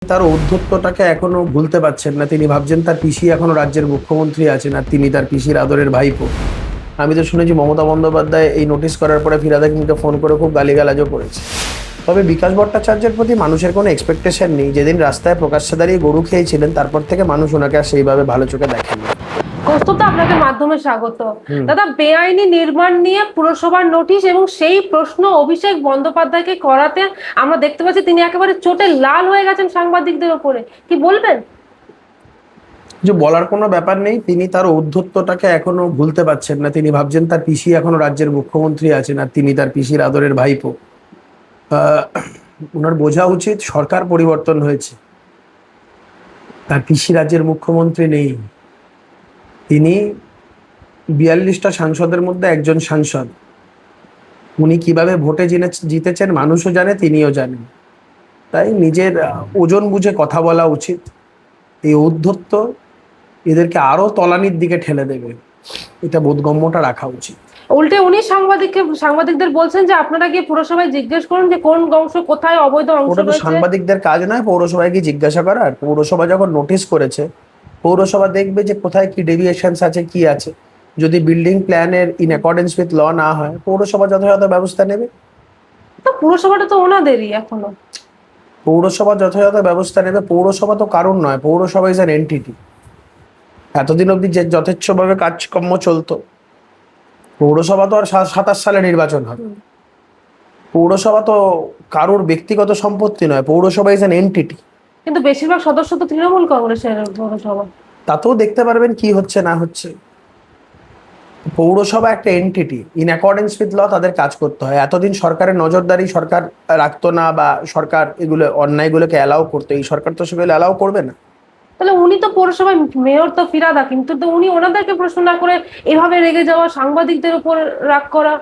তার ঔদ্ধত্যটাকে এখনো ভুলতে পারছেন না। তিনি ভাবছেন তার পিসি এখনো রাজ্যের মুখ্যমন্ত্রী আছেন আর তিনি তার পিসির আদরের ভাইপো। আমি তো শুনেছি মমতা বন্দ্যোপাধ্যায় এই নোটিশ করার পরে ফিরহাদ হাকিমকে ফোন করে খুব গালিগালাজও করেছে। তবে বিকাশ ভট্টাচার্যের প্রতি মানুষের কোনো এক্সপেকটেশন নেই। যেদিন রাস্তায় প্রকাশ্যে দাঁড়িয়ে গরু খেয়েছিলেন তারপর থেকে মানুষ ওনাকে আর সেইভাবে ভালো চোখে দেখেন না। কৌস্তুভ, আপনাকে মাধ্যমে স্বাগত। হুম। দাদা, বেআইনি নির্মাণ নিয়ে পুরসভার নোটিশ এবং সেই প্রশ্ন অভিষেক বন্দ্যোপাধ্যায়কে করাতে আমরা দেখতে পাচ্ছি তিনি একেবারে চোটে লাল হয়ে গেছেন সাংবাদিকদের ওপরে। কি বলবেন? যে বলার কোনো ব্যাপার নেই, তিনি তার ঔদ্ধত্যটাকে এখনো ভুলতে পারছেন না। তিনি ভাবছেন তার পিসি এখনো রাজ্যের মুখ্যমন্ত্রী আছেন আর তিনি তার পিসির আদরের ভাইপো। আহ, ওনার বোঝা উচিত সরকার পরিবর্তন হয়েছে, তার পিসি রাজ্যের মুখ্যমন্ত্রী নেই। তিনি 42টা সাংসদের মধ্যে একজন সাংসদ। উনি কিভাবে ভোটে জিতেছেন মানুষও জানে, তিনিও জানেন। তাই নিজের ওজন বুঝে কথা বলা উচিত। এই ঔদ্ধত্য এদেরকে আরো তলানির দিকে ঠেলে দেবে, এটা বোধগম্যটা রাখা উচিত। উল্টে উনি সাংবাদিকদের বলছেন যে আপনারা গিয়ে পুরসভায় জিজ্ঞেস করুন যে কোন অংশ কোথায় অবৈধ অংশ ওটা তো রয়েছে। সাংবাদিকদের কাজ নয় পৌরসভায় কি জিজ্ঞাসা করার। পৌরসভা যখন নোটিশ করেছে, পৌরসভা দেখবে যে কোথায় কি ডেভিয়েশনস আছে, কি আছে। যদি বিল্ডিং প্ল্যানের ইন অ্যাকর্ডেন্স উইথ ল না হয়, পৌরসভা যথাযথ ব্যবস্থা নেবে। তো পুরসভাটা তো ওনাদেরই এখনো। পৌরসভা যথাযথ ব্যবস্থা নেবে। পৌরসভা তো কারণ নয়, পৌরসভা ইজ অ্যান এন্টিটি। এতদিন অবধি যে যথেচ্ছভাবে কাজকর্ম চলতো। পৌরসভা তো আর 27 সালে নির্বাচন হবে। পৌরসভা তো কারোর ব্যক্তিগত সম্পত্তি নয়, পৌরসভা ইজ অ্যান এন্টিটি। কিন্তু বেশিরভাগ সদস্য তো তৃণমূল কংগ্রেসের পৌরসভা। তাতেও দেখতে পারবেন কি হচ্ছে না হচ্ছে। পৌরসভা একটা entity, in accordance with law তাদের কাজ করতে হয়। এতদিন সরকারের নজরদারি সরকার রাখতো না, বা সরকার এগুলো অন্যায়গুলোকে অ্যালাউ করতো। এই সরকার তো সেগুলো অ্যালাউ করবে না। তাহলে উনি তো পৌরসভার মেয়র, তো ফিরহাদ হাকিম, কিন্তু উনি ওনাদেরকে প্রশ্ন না করে এভাবে রেগে যাওয়া, সাংবাদিকদের উপর রাগ করা।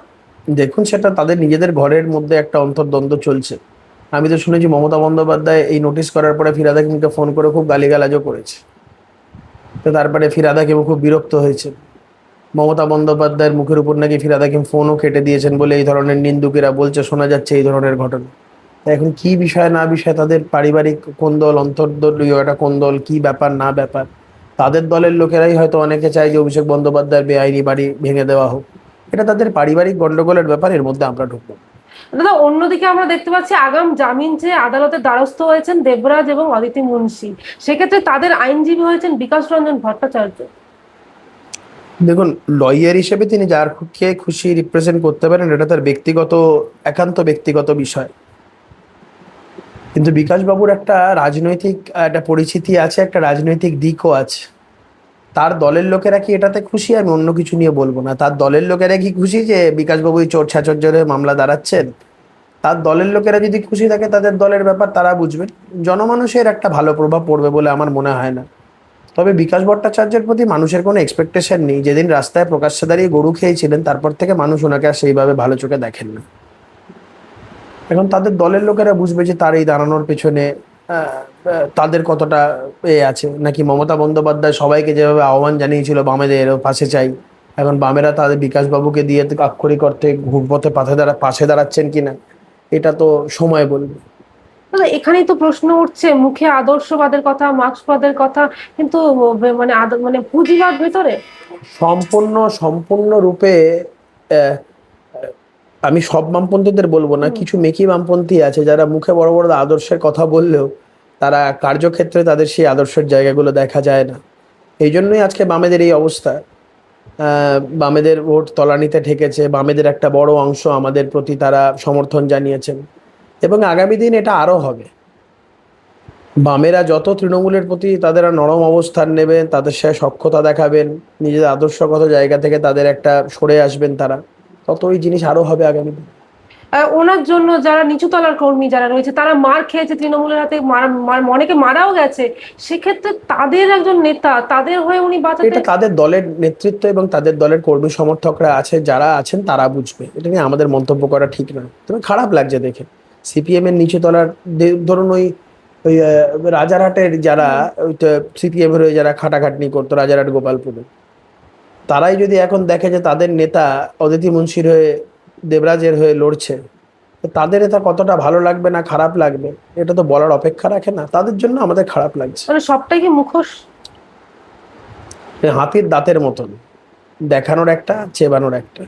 দেখুন, সেটা তাদের নিজেদের ঘরের মধ্যে একটা অন্তর্দ্বন্দ্ব চলছে। আমি তো শুনেছি মমতা বন্দ্যোপাধ্যায় এই নোটিশ করার পরে ফিরহাদ হাকিমকে ফোন করে খুব গালিগালাজও করেছে। তো তারপরে ফিরহাদ হাকিম খুব বিরক্ত হয়েছে। মমতা বন্দ্যোপাধ্যায়ের মুখের উপর নাকি ফিরহাদ হাকিম ফোনও কেটে দিয়েছেন বলে এই ধরনের নিন্দুকেরা বলছে, শোনা যাচ্ছে এই ধরনের ঘটনা। তা এখন কি বিষয় না বিষয়, তাদের পারিবারিক কোন্দল, অন্তর্দলীয় একটা কোন্দল, কি ব্যাপার না ব্যাপার। তাদের দলের লোকেরাই হয়তো অনেকে চায় যে অভিষেক বন্দ্যোপাধ্যায়ের বেআইনি বাড়ি ভেঙে দেওয়া হোক। এটা তাদের পারিবারিক গন্ডগোলের ব্যাপার, এর মধ্যে আমরা ঢুকবো না। দাদা, অন্যদিকে আমরা দেখতে পাচ্ছি আগাম জামিন চেয়ে আদালতের দ্বারস্থ হয়েছেন দেবরাজ এবং অদিতি মুন্সি। সেক্ষেত্রে তাদের আইনজীবী হয়েছেন বিকাশ রঞ্জন ভট্টাচার্য। দেখুন, লয়ার হিসেবে তিনি যার কে খুশি রিপ্রেজেন্ট করতে পারেন, এটা তার ব্যক্তিগত, একান্ত ব্যক্তিগত বিষয়। কিন্তু বিকাশ বাবুর একটা রাজনৈতিক একটা পরিচিতি আছে, একটা রাজনৈতিক দিকও আছে। তার দলের লোকেরা কি এটাতে খুশি, আমি অন্য কিছু নিয়ে বলবো না। তার দলের লোকেরা কি খুশি যে বিকাশ বাবু চোর ছাচরের মামলা দাঁড়াচ্ছেন? তার দলের লোকেরা যদি খুশি থাকে, তাদের দলের ব্যাপার, তারা বুঝবেন। জনমানুষের একটা ভালো প্রভাব পড়বে বলে আমার মনে হয় না। তবে বিকাশ ভট্টাচার্যের প্রতি মানুষের কোনো এক্সপেকটেশন নেই। যেদিন রাস্তায় প্রকাশ্যে দাঁড়িয়ে গরু খেয়েছিলেন তারপর থেকে মানুষ ওনাকে আর সেইভাবে ভালো চোখে দেখেন না। এখন তাদের দলের লোকেরা বুঝবে যে তার এই দাঁড়ানোর পেছনে তাদের কতটা আছে। নাকি মমতা বন্দ্যোপাধ্যায় সবাইকে যেভাবে আহ্বান জানিয়েছিল বামেদের পাশে চাই, এখন বামেরা তাদের বিকাশবাবুকে দিয়ে আক্ষরিক অর্থে ঘুরপথে পাশে দাঁড়াচ্ছেন কিনা, এটা তো সময় বলবে। দাদা, এখানেই তো প্রশ্ন উঠছে, মুখে আদর্শবাদের কথা, মার্ক্সবাদের কথা, কিন্তু মানে মানে পুঁজিবাদ ভেতরে। সম্পূর্ণ রূপে আহ, আমি সব বামপন্থীদের বলবো না, কিছু মেকি বামপন্থী আছে যারা মুখে বড় বড় আদর্শের কথা বললেও তারা কার্যক্ষেত্রে তাদের সেই আদর্শের জায়গাগুলো দেখা যায় না। এই জন্যই আজকে বামেদের এই অবস্থা। বামেদের ভোট তলানিতে ঠেকেছে। বামেদের একটা বড় অংশ আমাদের প্রতি তারা সমর্থন জানিয়েছেন, এবং আগামী দিন এটা আরো হবে। বামেরা যত তৃণমূলের প্রতি তাদের নরম অবস্থান নেবেন, তাদের সে সখ্যতা দেখাবেন, নিজেদের আদর্শগত জায়গা থেকে তাদের একটা সরে আসবেন তারা, তত ওই জিনিস আরো হবে আগামী দিন। ওনার জন্য যারা নিচু তলার কর্মী যারা রয়েছে তারা মার খেয়েছে, তৃণমূলের হাতে অনেকে মারাও গেছে। সেক্ষেত্রে তাদের একজন নেতা, তাদের হয়ে উনি বাঁচাতে। এটা তাদের দলের নেতৃত্ব এবং তাদের দলের কর্মী সমর্থকরা আছে, যারা আছেন তারা বুঝবে। এটা নিয়ে আমাদের মন্তব্য করা ঠিক নয়। তবে খারাপ লাগছে দেখে সিপিএম এর নিচু তলার ধরুন ওই ওই রাজারহাটের যারা সিপিএম এর হয়ে যারা খাটাখাটনি করতো রাজারহাট গোপালপুরে, তারাই যদি এখন দেখে যে তাদের নেতা অদিতি মুন্সির হয়ে, দেবরাজের হয়ে লড়ছে, তো তাদের এটা কতটা ভালো লাগবে না খারাপ লাগবে এটা তো বলার অপেক্ষা রাখে না, তাদের জন্য আমাদের খারাপ লাগছে। মানে সবটাই কি মুখোশ? হাতির দাঁতের মতন, দেখানোর একটা চেবানোর একটা।